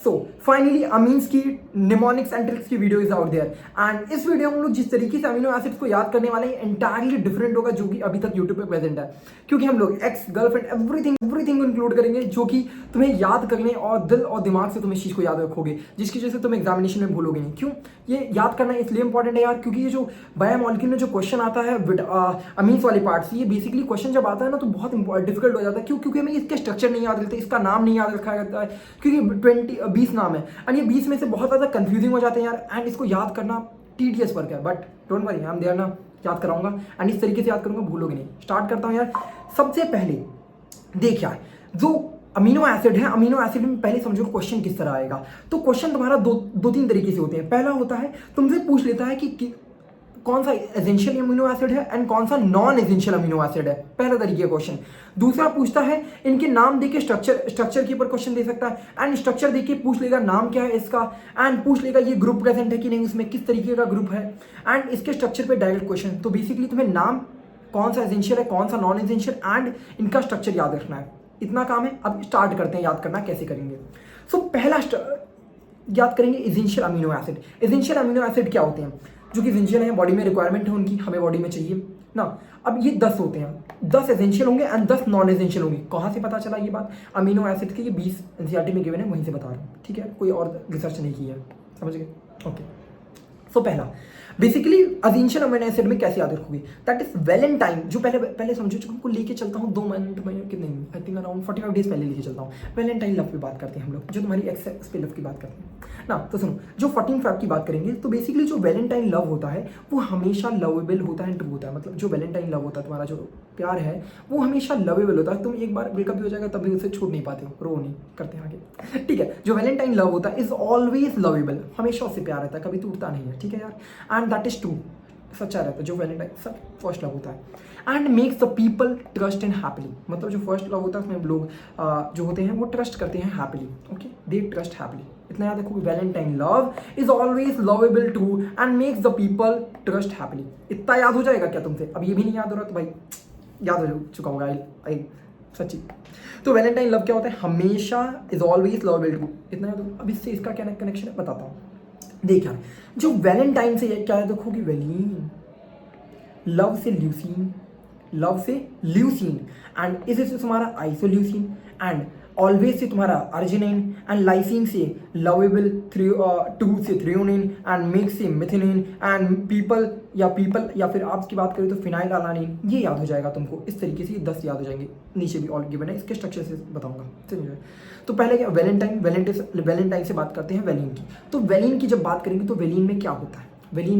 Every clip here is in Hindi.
सो फाइनली अमीन्स की निमोनिक्स एंड ट्रिक्स की video is out there and इस वीडियो में हम लोग जिस तरीके से अमीनो एसिड्स को याद करने वाले हैं इंटायरली डिफरेंट होगा जो कि अभी तक यूट्यूब पे प्रेजेंट है, क्योंकि हम लोग एक्स गर्लफ्रेंड एवरीथिंग को इंक्लूड करेंगे जो कि तुम्हें याद करने और दिल और दिमाग से तुम इस चीज़ को याद रखोगे, जिसकी वजह से तुम एग्जामिनेशन में भूलोगे नहीं। क्यों ये याद करना इसलिए इंपॉर्टेंट है यार, क्योंकि ये जो बायोमॉलिक्यूल में जो क्वेश्चन आता है अमीन्स वाली पार्ट से, ये बेसिकली क्वेश्चन जब आता है ना तो बहुत डिफिकल्ट हो जाता है। क्यों? क्योंकि हमें इसके स्ट्रक्चर नहीं याद रहते, इसका नाम नहीं याद रखा जाता है, क्योंकि 20 नाम है एंड ये 20 में से बहुत ज़्यादा कंफ्यूजिंग हो जाते हैं यार, एंड इसको याद करना टीडियस वर्क है। But don't worry, I am there ना, याद कराऊंगा एंड इस तरीके से याद करूंगा, भूलोगे नहीं। स्टार्ट करता हूँ यार। सबसे पहले देख यार, जो अमीनो एसिड है, अमीनो एसिड में पहले समझो क्वेश्चन किस तरह आएगा। तो क्वेश्चन तुम्हारा दो तीन तरीके से होते हैं। पहला होता है तुमसे पूछ लेता है कि कौन सा एसेंशियल अमीनो एसिड है एंड कौन सा नॉन एसेंशियल अमीनो एसिड है, पहला तरीके का क्वेश्चन। दूसरा पूछता है इनके नाम देके स्ट्रक्चर के ऊपर क्वेश्चन दे सकता है एंड स्ट्रक्चर देके पूछ लेगा नाम क्या है इसका, एंड पूछ लेगा ये ग्रुप प्रेजेंट है कि नहीं, उसमें किस तरीके का ग्रुप है, एंड इसके स्ट्रक्चर पे डायरेक्ट क्वेश्चन। तो बेसिकली तुम्हें नाम कौन सा एसेंशियल है, कौन सा नॉन एसेंशियल एंड इनका स्ट्रक्चर याद रखना है। इतना काम है। अब स्टार्ट करते हैं याद करना कैसे करेंगे। सो पहला याद करेंगे essential amino acid. Essential amino acid क्या होते हैं? जो कि एसेंशियल है, बॉडी में रिक्वायरमेंट है उनकी, हमें बॉडी में चाहिए ना। अब ये 10 होते हैं, 10 एसेंशियल होंगे एंड 10 नॉन एसेंशियल होंगे। कहाँ से पता चला ये बात? अमीनो एसिड के ये 20 एनसीईआरटी में गिवन है, वहीं से बता रहा हूँ, ठीक है, कोई और रिसर्च नहीं की है, समझ गए? ओके। सो पहला बेसिकली एसेंशियल अमीनो एसिड में कैसे याद रखोगे, दैट इज वैलेंटाइन। जो पहले समझो, उनको लेके चलता हूँ 2 मंथ कितने, आई थिंक अराउंड 45 डेज पहले लेके चलता हूँ। वैलेंटाइन लव की बात करते हैं हम लोग, जो तुम्हारी एक्स पे लव की बात करते हैं ना। तो सुनो, जो 14 फेब की बात करेंगे तो बेसिकली जो वैलेंटाइन लव होता है वो हमेशा लवेबल होता है, ट्रू होता है। मतलब जो वैलेंटाइन लव होता है, तुम्हारा जो प्यार है वो हमेशा लवेबल होता है। तुम एक बार ब्रेकअप भी हो जाएगा तब भी उसे छोड़ नहीं पाते हो, रो नहीं करते हैं आगे, ठीक है। जो वैलेंटाइन लव होता है इज ऑलवेज लवेबल, हमेशा उससे प्यार रहता है, कभी टूटता नहीं है, ठीक है यार, एंड दैट इज ट्रू, सच्चा रहता है। जो वैलेंटाइन सब फर्स्ट लव होता है and makes the people trust and happily. मतलब जो फर्स्ट लव होता है उसमें लोग जो होते हैं वो ट्रस्ट करते हैं happily, okay, they trust happily. इतना याद रखो, Valentine love is always lovable to and makes the people trust happily. इतना याद हो जाएगा क्या तुमसे? अब ये भी नहीं याद हो रहा तो भाई याद हो चुका होगा, आई सच्ची। तो वैलेंटाइन लव क्या होता है? हमेशा इज ऑलवेज लवेबल टू। इतना याद हो। अब इससे इसका क्या कनेक्शन है बताता हूँ। देख यार, जो वैलेंटाइन से क्या याद रखोगे? वैलीन, लव से ल्यूसीन, लव से ल्यूसीन एंड इसे से तुम्हारा आइसोल्यूसीन एंड ऑलवेज से तुम्हारा अर्जिनिन एंड लाइसिन से लवेबल 2 से थ्रियोनिन एंड मेक से मिथिनिन एंड पीपल या फिर आप की बात करें तो फिनाइल अलानिन। ये याद हो जाएगा तुमको। इस तरीके से 10 याद हो जाएंगे। नीचे भी ऑल गिवन है, इसके स्ट्रक्चर से बताऊंगा, समझे? तो पहले क्या, वैलेंटाइन से बात करते हैं वैलीन की। तो वैलीन की जब बात करेंगे तो वैलीन में क्या होता है? वैलीन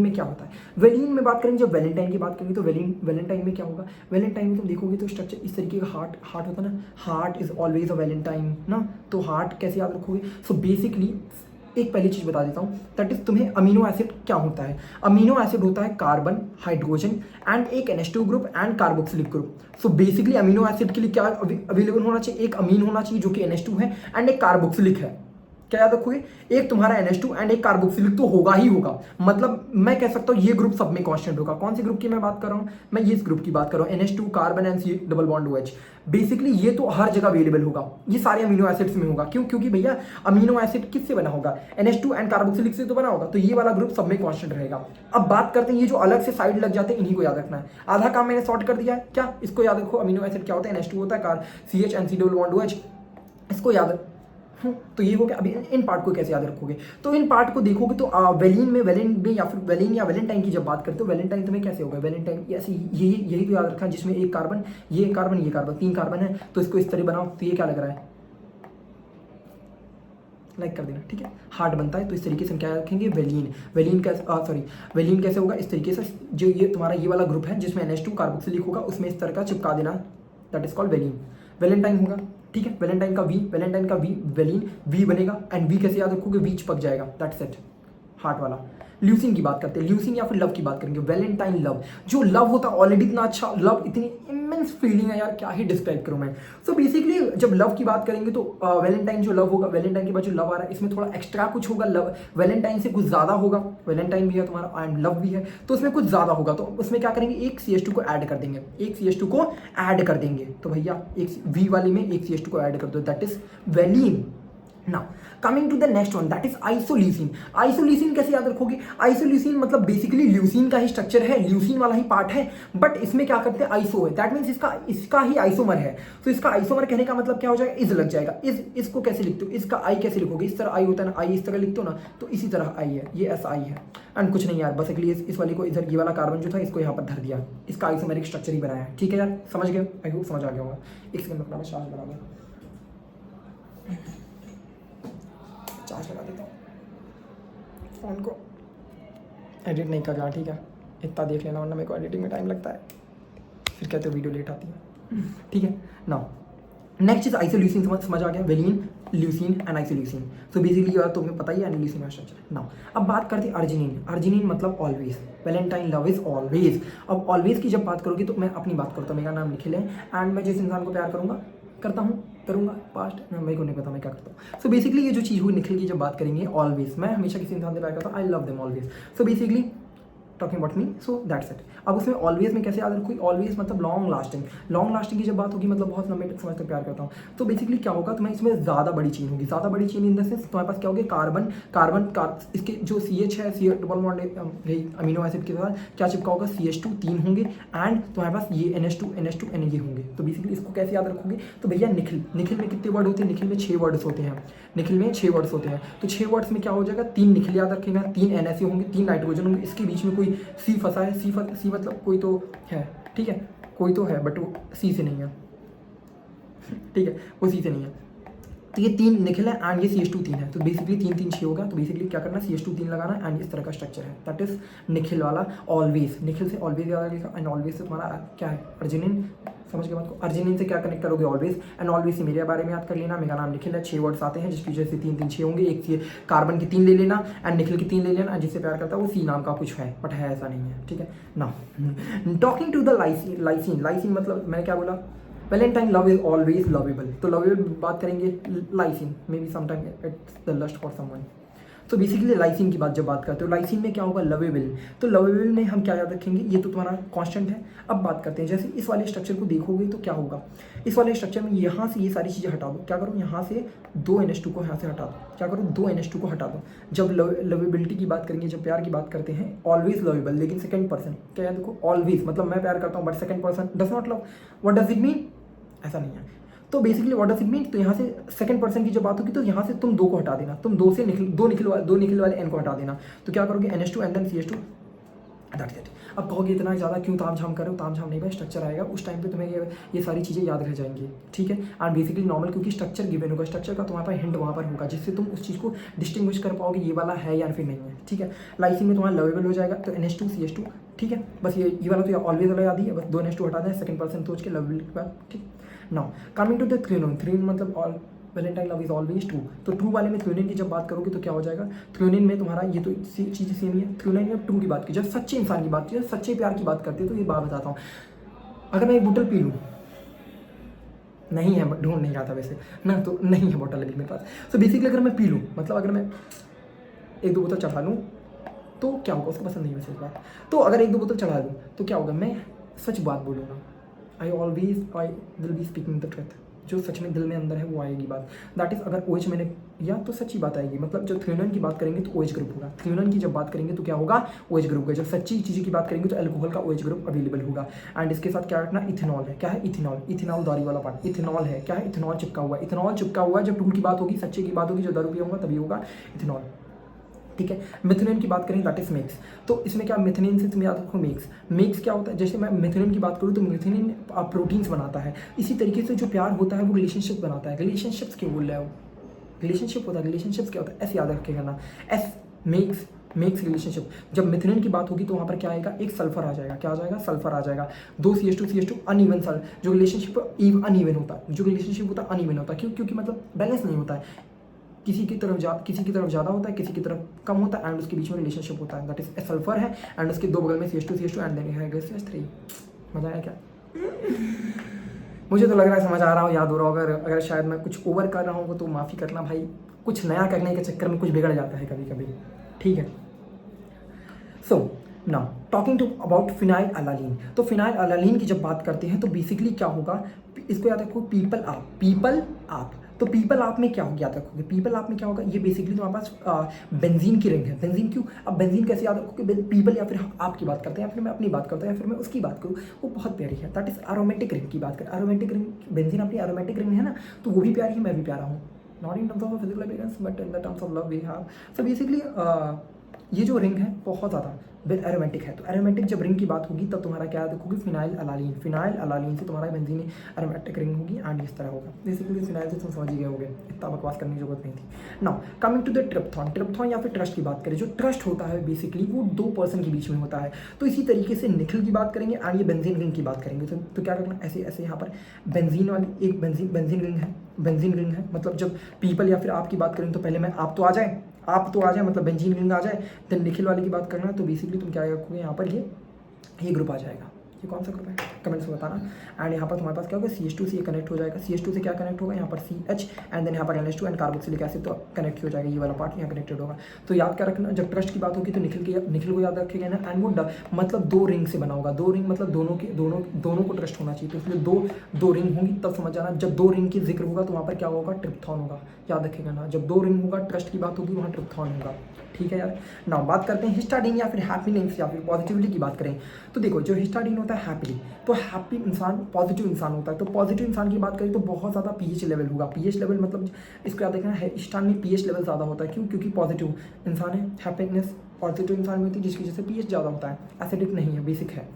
में बात करेंगे, जब वैलेंटाइन की बात करेंगे तो वैलेंटाइन में क्या होगा? वैलेंटाइन में तुम देखोगे तो स्ट्रक्चर इस तरीके का हार्ट होता है ना, heart is always a Valentine ना। तो हार्ट कैसे याद रखोगे? सो बेसिकली एक पहली चीज़ बता देता हूँ, दैट इज तुम्हें अमीनो एसिड क्या होता है। अमीनो एसिड होता है कार्बन, हाइड्रोजन एंड एक NH2 group and carboxylic group. So basically amino acid के लिए क्या अवेलेबल होना चाहिए? एक अमीन होना चाहिए जो कि NH2 है एंड एक कार्बोक्सिलिक है। क्या याद रखोगे? एक तुम्हारा NH2 एंड एक कार्बोक्सिलिक तो होगा ही होगा। मतलब मैं कह सकता हूँ ये ग्रुप सब में कांस्टेंट होगा। कौन सी ग्रुप की मैं बात कर रहा हूँ? मैं ये इस ग्रुप की बात कर रहा हूँ, NH2 carbon and C double bond OH। Basically ये तो हर जगह अवेलेबल होगा, ये सारे अमीनो एसिड्स में होगा। क्यों? क्योंकि भैया अमीनो एसिड किससे बना होगा? NH2 एंड कार्बोक्सिलिक से तो बना होगा, तो ये वाला ग्रुप सब में कांस्टेंट रहेगा। अब बात करते हैं ये जो अलग से साइड लग जाते हैं, इन्हीं को याद रखना है। आधा काम मैंने सॉर्ट कर दिया है। क्या? इसको याद रखो, अमीनो एसिड क्या होता है? NH2 होता है, CH and C double bond OH, इसको याद तो ये हो गया। अभी इन पार्ट को कैसे याद रखोगे? तो इन पार्ट को देखोगे तो वैलीन में या फिर वैलीन या वैलेंटाइन की जब बात करते हो, वैलेंटाइन तुम्हें कैसे होगा? वैलेंटाइन ऐसे यही तो याद रखा है, जिसमें एक कार्बन, ये कार्बन, 3 कार्बन है, तो इसको इस तरह बनाओ। तो ये क्या लग रहा है? लाइक कर देना, ठीक है। हार्ट बनता है, तो इस तरीके से हम क्या रखेंगे? वैलीन कैसे होगा? इस तरीके से जो ये तुम्हारा ये वाला ग्रुप है जिसमें NH2 कार्बोक्सिलिक होगा, उसमें इस तरह का चिपका देना, that is called valine. Valentine होगा, ठीक है। वैलेंटाइन का वी, वैलीन वी बनेगा एंड वी कैसे याद रखोगे? वी चिपक जाएगा, दैट्स इट, हार्ट वाला। ल्यूसिन की बात करते हैं, ल्यूसिन या फिर लव की बात करेंगे। वैलेंटाइन लव, जो लव होता है ऑलरेडी इतना अच्छा लव, इतनी इमेंस फीलिंग है यार, क्या ही डिस्क्राइब करूं मैं। सो बेसिकली जब लव की बात करेंगे तो वैलेंटाइन जो लव होगा, वैलेंटाइन के बाद जो लव आ रहा है इसमें थोड़ा एक्स्ट्रा कुछ होगा। लव वैलेंटाइन से कुछ ज़्यादा होगा, वैलेंटाइन भी है तुम्हारा एंड लव भी है, तो उसमें कुछ ज़्यादा होगा। तो उसमें क्या करेंगे? एक CH2 को ऐड कर देंगे, तो भैया एक वी वाली में एक CH2 को ऐड कर दो, that is valine. Now coming to the next one, that is isoleucine. Isoleucine कैसे याद रखोगे? आइसोल्यूसिन मतलब बेसिकली ल्यूसिन का ही स्ट्रक्चर है, ल्यूसिन वाला ही पार्ट है, बट इसमें क्या करते हैं, आइसो है, दैट मीन्स इसका ही आइसोमर है। तो इसका आइसोमर कहने का मतलब क्या हो जाएगा, इज लग जाएगा। इसको कैसे लिखते हो, इसका आई कैसे लिखोगे, इस तरह आई होता है ना, आई इस तरह लिखते हो ना, तो इसी तरह आई है, ये ऐसा आई है। एंड कुछ नहीं यार, बस एक्चुअली इस वाली को इधर, ये वाला कार्बन जो था इसको यहाँ पर धर दिया, इसका आइसोमेरिक स्ट्रक्चर ही बनाया है। ठीक है यार, समझ गए? आई होप समझ आ गया होगा। एक सेकंड में चार्ज लगा दूँ, चार्ज लगा देता हूँ फ़ोन को, एडिट नहीं कर रहा। ठीक है, इतना देख लेना, वरना मेरे को एडिटिंग में टाइम लगता है, फिर कहते हो वीडियो लेट आती है। ठीक है, नाउ नेक्स्ट इज आइसोल्यूसिन। समझ आ गया, valine, leucine and isoleucine. So basically यार तुम्हें पता ही है ल्यूसिन का स्ट्रक्चर। नाउ अब बात करते हैं अर्जिनिन। अर्जिनिन मतलब always, Valentine love is always. अब ऑलवेज की जब बात करोगे तो मैं अपनी बात करता हूँ, मेरा नाम निखिल है, एंड मैं जिस इंसान को प्यार करता हूँ करूँगा, पास्ट मेरे को नहीं पता मैं क्या करता हूँ। सो बेसिकली ये जो चीज़ हुई निखिल की जब बात करेंगे, ऑलवेज, मैं हमेशा किसी इंसान से प्यार करता हूँ, I love them always. So basically talking about me, so that's it. अब उसमें ऑलवेज में कैसे याद रखोगे, ऑलवेज मतलब लॉन्ग लास्टिंग। लॉन्ग लास्टिंग की जब बात होगी मतलब बहुत लंबे समय तक प्यार करता हूँ, तो बेसिकली क्या होगा, तुम्हें इसमें ज़्यादा बड़ी चेन होगी। ज़्यादा बड़ी चेन इन द सेंस तुम्हारे पास क्या होगी, कार्बन इसके जो CH है, CH double bond amino acid के साथ क्या चिपका होगा, CH2 3 होंगे, एंड तुम्हारे पास ये NH2 ये होंगे। तो बेसिकली इसको कैसे याद रखोगे, तो भैया निखिल में कितने वर्ड होते हैं, निखिल में 6 वर्ड्स होते हैं, निखिल में 6 वर्ड्स होते हैं। तो 6 वर्ड्स में क्या हो जाएगा, 3 निखिल याद रखेगा, 3 NSA होंगे, 3 नाइट्रोजन होंगे, इसके बीच में कोई सी फंसा है, सी मतलब कोई तो है, ठीक है, कोई तो है बट वो सी से नहीं है, ठीक है, वो सी से नहीं है। तो ये 3 निखिल है एंड ये CH2 3 है, तो बेसिकली 3 3 6 होगा। तो बेसिकली क्या करना, CH2 3 लगाना, एंड इस तरह का स्ट्रक्चर है, दैट इज निखिल वाला ऑलवेज। निखिल से ऑलवेज लिखा, एंड ऑलवेज से तुम्हारा क्या है, अर्जिनिन। समझ के बात को, अर्जिनिन से क्या कनेक्ट करोगे, ऑलवेज, एंड ऑलवेज से मेरे बारे में याद कर लेना, मेरा नाम निखिल है, 6 वर्ड्स आते हैं जिसकी वजह से 3 3 6 होंगे। एक से कार्बन के 3 ले लेना एंड निखिल के 3 ले लेना, जिससे प्यार करता है वो सी नाम का कुछ है, बट है ऐसा नहीं है। ठीक है ना, टॉकिंग टू द लाइसिन मतलब मैंने क्या बोला, Valentine love is always lovable. तो लवेबल बात करेंगे, lysine may be sometime it's the lust for someone. तो बेसिकली लाइसिन की बात करते हो, लाइसिन में क्या होगा, लवेबल। तो लवेबल में हम क्या याद रखेंगे, ये तो तुम्हारा कांस्टेंट है। अब बात करते हैं, जैसे इस वाले स्ट्रक्चर को देखोगे तो क्या होगा, इस वाले स्ट्रक्चर में यहाँ से ये सारी चीज़ें हटा दो, क्या करो, यहाँ से 2 NH2 को यहाँ से हटा दो, क्या करो, 2 NH2 को हटा दो। जब लवेबिलिटी की बात करेंगे, जब प्यार की बात करते हैं, ऑलवेज लवेबल, लेकिन सेकंड पर्सन, क्या याद देखो, ऑलवेज मतलब मैं प्यार करता हूँ, but second person does not love. What does it mean, ऐसा नहीं है। तो basically what does it mean, तो यहाँ से सेकंड पर्सन की जब बात होगी तो यहाँ से तुम 2 को हटा देना, तुम 2 निखिल वाले N को हटा देना। तो क्या करोगे, NH2 and then CH2, that's it. अब कहोगे इतना ज़्यादा क्यों तामझाम कर रहे हो, तामझाम नहीं भाई, स्ट्रक्चर आएगा उस टाइम पे तुम्हें ये सारी चीज़ें याद रह जाएंगी। ठीक है, एंड बेसिकली नॉर्मल क्योंकि स्ट्रक्चर गिवन होगा, स्ट्रक्चर का तुम्हारे पास हिंट वहाँ पर होगा, जिससे तुम उस चीज़ को डिस्टिंग्विश कर पाओगे, ये वाला है या फिर नहीं है। ठीक है, लाइसिन में तुम्हारा लवेबल हो जाएगा, तो NH2 CH2, ठीक है, बस ये वाला तो ऑलवेज वाला याद ही है, बस 2 NH2 हटा दें, सेकंड पर्सन सोच के लवेबल के बाद। ठीक, नाउ कमिंग टू द थ्रेनोन। थ्रेन मतलब all valentine love is always true. तो ट्रू वाले में थ्रेनिन की जब बात करोगे तो क्या हो जाएगा, थ्रेनिन में तुम्हारा ये तो चीज़ें सेम ही है। थ्रेनिन में ट्रू की बात की, जब सच्चे इंसान की बात की, सच्चे प्यार की बात करते हैं, तो ये बात बताता हूँ। अगर मैं एक बोतल पी लूँ, नहीं है, ढूंढ नहीं रहा था वैसे ना, तो नहीं है बोतल अभी मेरे पास। सो बेसिकली अगर मैं पी लूँ, मतलब अगर मैं 1-2 बोतल चढ़ा लूँ तो क्या होगा, उसको पसंद नहीं वैसे इस बात। तो अगर 1-2 बोतल चढ़ा लूँ तो क्या होगा, मैं सच बात बोलूँगा, I will be speaking the truth, जो सच में दिल में अंदर है वो आएगी बात। दैट इज़ अगर OH मैंने या तो सच्ची बात आएगी। मतलब जब थ्रेनोन की बात करेंगे तो OH ग्रुप होगा, थ्रेनोन की जब बात करेंगे तो क्या होगा, OH ग्रुप होगा। जब सच्ची चीज़ें की बात करेंगे तो अल्कोहल का OH ग्रुप अवेलेबल होगा। एंड इसके साथ क्या रखना, इथेनॉल है, क्या है, इथेनॉल दारू वाला पार्ट, इथेनॉल है, क्या है, इथेनॉल चिपका हुआ। जब ट्रू की बात होगी, सच्चे की बात होगी, जो दारू पिया होगा तभी होगा इथेनॉल। ठीक है, मिथेनिन की बात करें, दैट इज मिक्स। तो इसमें क्या, मिथेनिन से तुम याद रखो मिक्स क्या होता है। जैसे मैं मिथेनिन की बात करूँ तो मिथेनिन प्रोटीन्स बनाता है। इसी तरीके से जो प्यार होता है वो रिलेशनशिप बनाता है। रिलेशनशिप्स क्यों बोल रहे हो, रिलेशनशिप होता है, रिलेशनशिप्स क्या होता है, ऐसे याद रखेगा ना, एस मेक्स रिलेशनशिप। जब मिथेनिन की बात होगी तो वहाँ पर क्या आएगा, एक सल्फर आ जाएगा, क्या आ जाएगा, सल्फर आ जाएगा। 2 CH2 अनइवन जो रिलेशनशिप अनइवन होता है, अनइवन होता है। क्योंकि मतलब बैलेंस नहीं होता है, किसी की तरफ ज़्यादा होता है, किसी की तरफ कम होता है, एंड उसके बीच में रिलेशनशिप होता है, दैट इज सल्फर है। एंड उसके 2 बगल में CH2 एंड देन है CH3। मजा आया क्या? मुझे तो लग रहा है समझ आ रहा हो, याद हो रहा हो। अगर शायद मैं कुछ ओवर कर रहा हूँ तो माफ़ी करना भाई, कुछ नया करने के चक्कर में कुछ बिगड़ जाता है कभी कभी। ठीक है, so now talking to about phenylalanine. तो फिनाइल अलालीन की जब बात करते हैं तो बेसिकली क्या होगा, इसको याद रखो, पीपल आप। तो पीपल आप में क्या हो याद रखोगे, पीपल आप में क्या होगा, ये बेसिकली तुम्हारे पास बेंजीन की रिंग है। बेंजीन क्यों, अब बेंजीन कैसे याद रखोगे, पीपल या फिर आपकी बात करते हैं या फिर मैं अपनी बात करता हूँ या फिर मैं उसकी बात करूँ, वो बहुत प्यारी है। दैट इज एरोमेटिक रिंग की बात करें, एरोमेटिक रिंग, बेंजीन अपनी एरोमेटिक रिंग है ना, तो वो भी प्यारी है, मैं भी प्यारा हूँ। Not in terms of physical appearance but in the terms of love we have. So basically ये जो रिंग है बहुत ज़्यादा एरोमेटिक है। तो एरोमेटिक जब रिंग की बात होगी तब तुम्हारा क्या देखोगे, फिनाइल अलालीन, फिनाइल अलालीन से तुम्हारा बेंजीन एरोमेटिक रिंग होगी एंड इस तरह होगा। बेसिकली फिनाइल से तुम समझ ही गए होगे, इतना बकवास करने की जरूरत नहीं थी। नाउ कमिंग टू द ट्रिप्थॉन, ट्रिप्थॉन या फिर ट्रस्ट की बात करें, जो ट्रस्ट होता है बेसिकली वो दो पर्सन के बीच में होता है। तो इसी तरीके से निखिल की बात करेंगे एंड ये बेंजीन रिंग की बात करेंगे। तो क्या करना, ऐसे ऐसे यहाँ पर बेंजीन वाली एक बेंजीन रिंग है, बेंजीन रिंग है मतलब जब पीपल या फिर आपकी बात करें तो पहले मैं आप तो आ जाए, आप तो आ जाए मतलब बेंजीन रिंग आ जाए, देन निखिल वाले की बात करना है तो बेसिकली तुम क्या रखोगे यहाँ पर, ये ग्रुप आ जाएगा। ये कौन सा ग्रुप है कमेंट्स में बताना। एंड यहाँ पर तुम्हारे पास क्या होगा, CH2 से ये कनेक्ट हो जाएगा, CH2 से क्या कनेक्ट होगा यहाँ पर CH एंड देन यहाँ पर NH2 एंड कार्बोक्सिलिक एसिड तो कनेक्ट हो जाएगा, ये वाला पार्ट यहाँ कनेक्टेड होगा। तो याद क्या रखना, जब ट्रस्ट की बात होगी तो निखिल को याद रखेगा ना। एंड वो मतलब दो रिंग से बना होगा, दो रिंग मतलब दोनों को ट्रस्ट होना चाहिए, तो इसलिए दो रिंग होंगी तब समझ जाना। जब दो रिंग की जिक्र होगा तो वहाँ पर क्या होगा, ट्रिप्थॉन होगा, याद रखेगा ना। जब दो रिंग होगा ट्रस्ट की बात होगी वहाँ ट्रिप्थॉन होगा, ठीक है यार। नाउ बात करते हैं हिस्टाडीन या फिर हैप्पीनेस या फिर पॉजिटिविटी की बात करें तो देखो जो हिस्टाडीन होता है हैप्पी, तो हैप्पी इंसान पॉजिटिव इंसान होता है। तो पॉजिटिव इंसान की बात करें तो बहुत ज़्यादा पीएच लेवल होगा, पीएच लेवल मतलब इसको याद रखना है, हिस्टाडीन में पीएच लेवल ज़्यादा होता है। क्यों, क्योंकि पॉजिटिव इंसान है, हैप्पीनेस पॉजिटिव इंसान में होती है जिसकी वजह से पीएच ज़्यादा होता है, एसिडिक नहीं है, बेसिक है।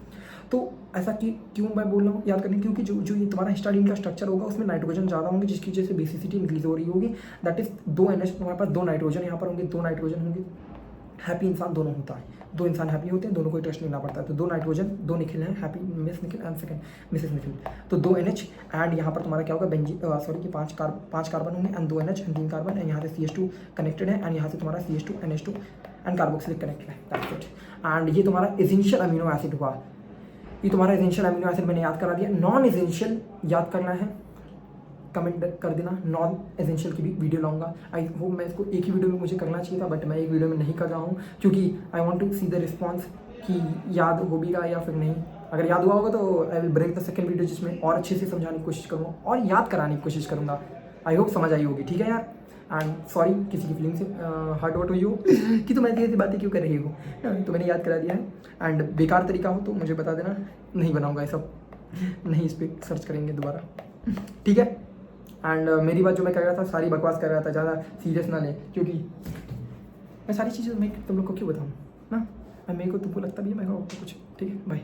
तो ऐसा क्यों मैं बोल रहा हूँ याद करने, क्योंकि जो ये तुम्हारा हिस्टाडीन का स्ट्रक्चर होगा उसमें नाइट्रोजन ज़्यादा होंगे जिसकी वजह से बेसिसिटी इंक्रीज हो रही होगी। दैट इज 2 NH, तुम्हारे पास 2 नाइट्रोजन यहाँ पर होंगे, 2 नाइट्रोजन होंगे। हैप्पी इंसान दोनों होता है, दो इंसान हैप्पी होते हैं, दोनों को ट्रस्ट लेना पड़ता है। तो 2 नाइट्रोजन 2 निखिल हैं, happy miss Nikhil and second Mrs Nikhil, तो 2 NH एंड यहाँ पर तुम्हारा क्या होगा कि 5 कार्बन होंगे and 2 NH and 3 carbon and यहाँ से CH2 कनेक्टेड है एंड यहाँ से तुम्हारा CH2 NH2 and carboxylic connected है, दैट्स इट। एंड ये तुम्हारा एसेंशियल अमीनो एसिड हुआ, ये तुम्हारा एसेंशियल अमीनो एसिड मैंने याद करा दिया। नॉन एसेंशियल याद करना है, कमेंट कर देना, नॉन एसेंशियल की भी वीडियो लाऊंगा। आई होप मैं इसको एक ही वीडियो में मुझे करना चाहिए था बट मैं एक वीडियो में नहीं कर रहा हूँ क्योंकि I want to see the response कि याद हो भी रहा या फिर नहीं। अगर याद हुआ होगा तो I will break the second video जिसमें और अच्छे से समझाने की कोशिश करूँगा और याद कराने की कोशिश करूँगा। आई होप समझ आई होगी, ठीक है यार। एंड सॉरी किसी की फीलिंग से हर्ट वर्ट हुई हो कि तुम ऐसी बातें क्यों कर रही हो, तो मैंने याद करा दिया है। एंड बेकार तरीका हो तो मुझे बता देना, नहीं बनाऊँगा ये सब, नहीं इस पर सर्च करेंगे दोबारा, ठीक है। एंड मेरी बात जो मैं कर रहा था सारी बकवास कर रहा था, ज़्यादा सीरियस ना ले क्योंकि मैं सारी चीज़ें मैं तुम लोग को क्यों बताऊँ ना, मेरे को तुमको लगता भी है मैं कुछ, ठीक है, बाय।